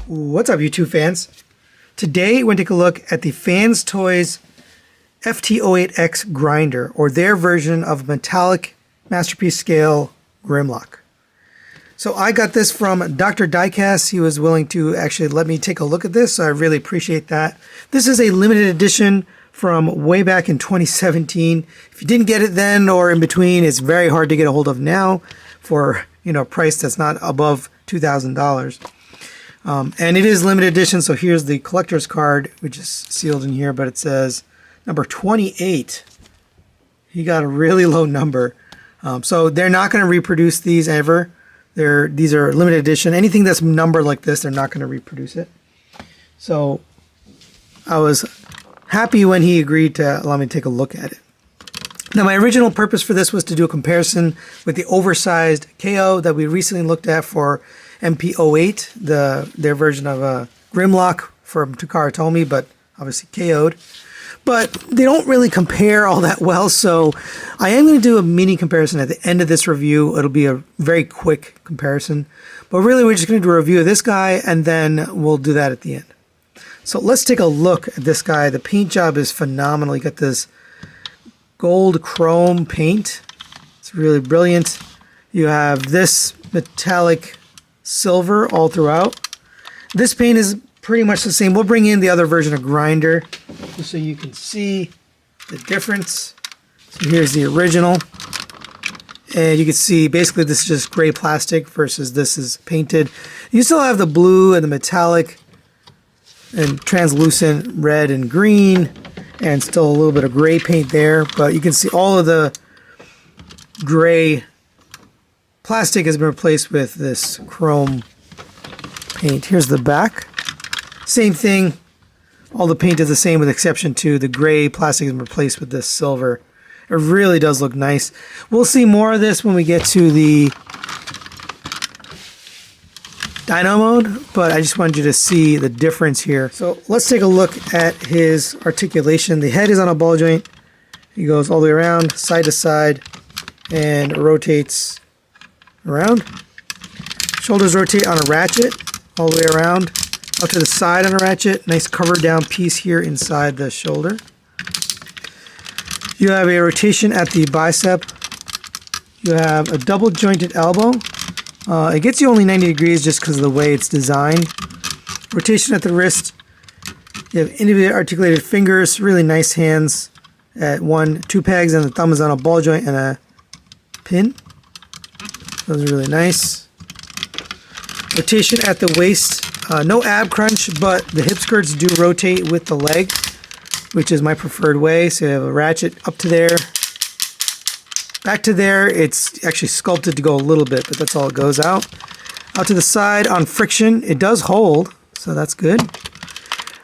What's up, YouTube fans? Today we're going to take a look at the FansToys FT-08X grinder, or their version of metallic masterpiece scale Grimlock. So I got this from Dr. Diecast. He was willing to actually let me take a look at this, so I really appreciate that. This is a limited edition from way back in 2017. If you didn't get it then or in between, it's very hard to get a hold of now for a price that's not above $2,000. And it is limited edition, so here's the collector's card, which is sealed in here, but it says number 28. He got a really low number. So they're not going to reproduce these ever. These are limited edition. Anything that's numbered like this, they're not going to reproduce it. So I was happy when he agreed to allow me to take a look at it. Now, my original purpose for this was to do a comparison with the oversized KO that we recently looked at for MP-08, their version of Grimlock from Takara Tomy, but obviously KO'd. But they don't really compare all that well, so I am going to do a mini comparison at the end of this review. It'll be a very quick comparison. But really, we're just going to do a review of this guy, and then we'll do that at the end. So let's take a look at this guy. The paint job is phenomenal. You got this gold chrome paint. It's really brilliant. You have this metallic silver all throughout. This paint is pretty much the same. We'll bring in the other version of grinder just so you can see the difference. So here's the original, and you can see basically this is just gray plastic versus this is painted. You still have the blue and the metallic and translucent red and green, and still a little bit of gray paint there, but you can see all of the gray plastic has been replaced with this chrome paint. Here's the back. Same thing. All the paint is the same with exception to the gray plastic has been replaced with this silver. It really does look nice. We'll see more of this when we get to the dyno mode, but I just wanted you to see the difference here. So let's take a look at his articulation. The head is on a ball joint. He goes all the way around, side to side, and rotates around. Shoulders rotate on a ratchet all the way around, up to the side on a ratchet. Nice cover down piece here inside the shoulder. You have a rotation at the bicep. You have a double jointed elbow. It gets you only 90 degrees just because of the way it's designed. Rotation at the wrist. You have individually articulated fingers, really nice hands at two pegs, and the thumb is on a ball joint and a pin. Those are really nice. Rotation at the waist. No ab crunch, but the hip skirts do rotate with the leg, which is my preferred way. So you have a ratchet up to there. Back to there. It's actually sculpted to go a little bit, but that's all it goes out. Out to the side on friction. It does hold, so that's good.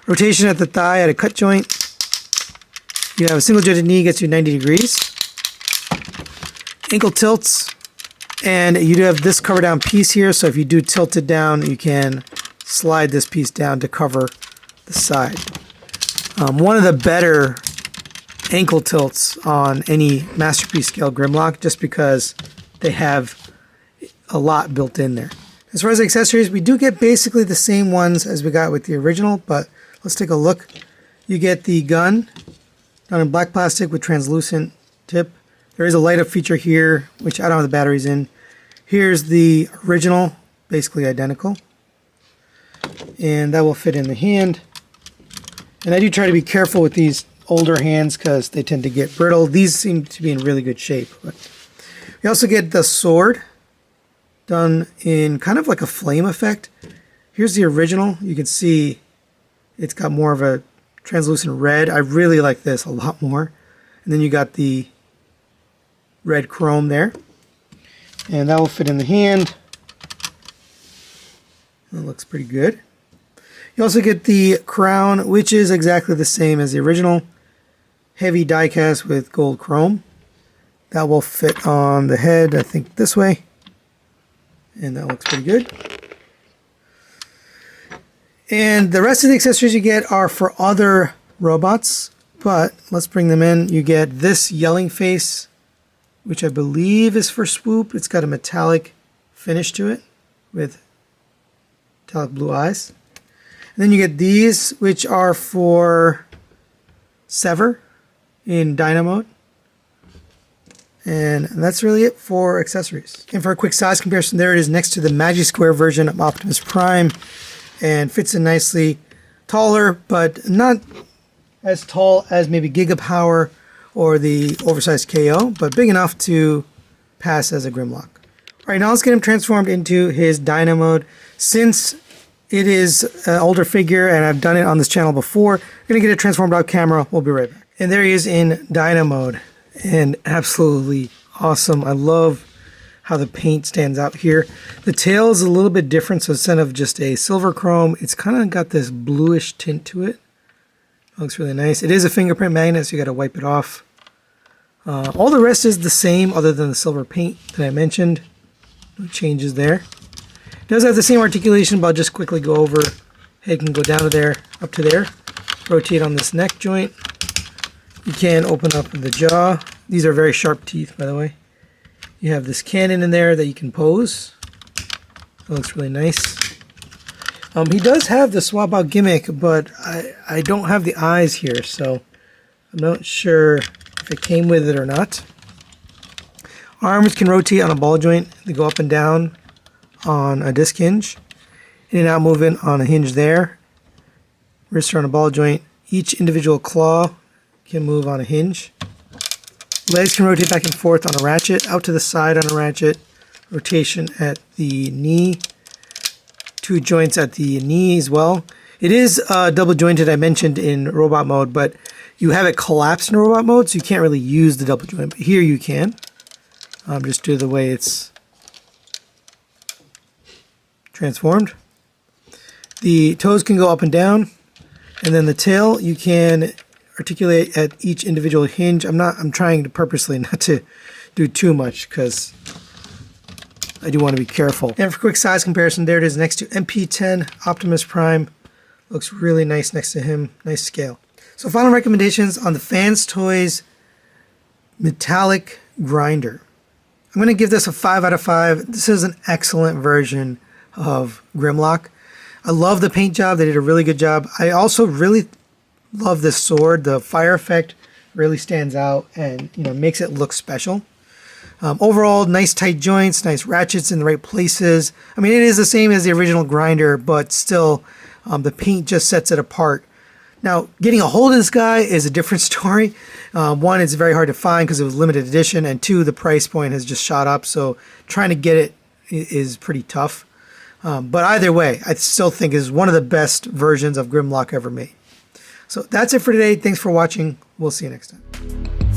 Rotation at the thigh at a cut joint. You have a single jointed knee, gets you 90 degrees. Ankle tilts. And you do have this cover down piece here, so if you do tilt it down, you can slide this piece down to cover the side. One of the better ankle tilts on any masterpiece scale Grimlock, just because they have a lot built in there. As far as accessories, we do get basically the same ones as we got with the original, but let's take a look. You get the gun done in black plastic with translucent tip. There is a light up feature here, which I don't have the batteries in. Here's the original, basically identical. And that will fit in the hand. And I do try to be careful with these older hands because they tend to get brittle. These seem to be in really good shape. But we also get the sword done in kind of like a flame effect. Here's the original. You can see it's got more of a translucent red. I really like this a lot more. And then you got the red chrome there, and that will fit in the hand. That looks pretty good. You also get the crown, which is exactly the same as the original. Heavy die cast with gold chrome. That will fit on the head, I think this way, and that looks pretty good. And the rest of the accessories you get are for other robots, but let's bring them in. You get this yelling face, which I believe is for Swoop. It's got a metallic finish to it with metallic blue eyes. Then you get these, which are for sever in dyno mode. And that's really it for accessories. And for a quick size comparison, there it is next to the Magic Square version of Optimus Prime, and fits in nicely. Taller, but not as tall as maybe Giga Power or the oversized KO, but big enough to pass as a Grimlock. All right, now let's get him transformed into his dyno mode. Since it is an older figure and I've done it on this channel before, I'm gonna get it transformed out camera. We'll be right back. And there he is in dyno mode, and absolutely awesome. I love how the paint stands out here. The tail is a little bit different, so instead of just a silver chrome, it's kind of got this bluish tint to it. Looks really nice. It is a fingerprint magnet, so you got to wipe it off. All the rest is the same other than the silver paint that I mentioned. No changes there. It does have the same articulation, but I'll just quickly go over. Head can go down to there, up to there. Rotate on this neck joint. You can open up the jaw. These are very sharp teeth, by the way. You have this cannon in there that you can pose. That looks really nice. He does have the swap out gimmick, but I don't have the eyes here, so I'm not sure if it came with it or not. Arms can rotate on a ball joint. They go up and down on a disc hinge. In and out movement on a hinge there. Wrists are on a ball joint. Each individual claw can move on a hinge. Legs can rotate back and forth on a ratchet, out to the side on a ratchet, rotation at the knee, 2 joints at the knee as well. It is double jointed, I mentioned, in robot mode, but you have it collapsed in robot mode, so you can't really use the double joint, but here you can, just due to the way it's transformed. The toes can go up and down, and then the tail you can articulate at each individual hinge. I'm trying to purposely not to do too much because I do want to be careful. And for quick size comparison, there it is next to MP10 Optimus Prime. Looks really nice next to him. Nice scale. So final recommendations on the FansToys Metallic Grinder. I'm going to give this a 5 out of 5. This is an excellent version of Grimlock. I love the paint job. They did a really good job. I also really love this sword. The fire effect really stands out and makes it look special. Overall, nice tight joints, nice ratchets in the right places. I mean, it is the same as the original Grinder, but still, the paint just sets it apart. Now, getting a hold of this guy is a different story. One, it's very hard to find because it was limited edition, and 2, the price point has just shot up, so trying to get it is pretty tough. But either way, I still think is one of the best versions of Grimlock ever made. So that's it for today. Thanks for watching. We'll see you next time.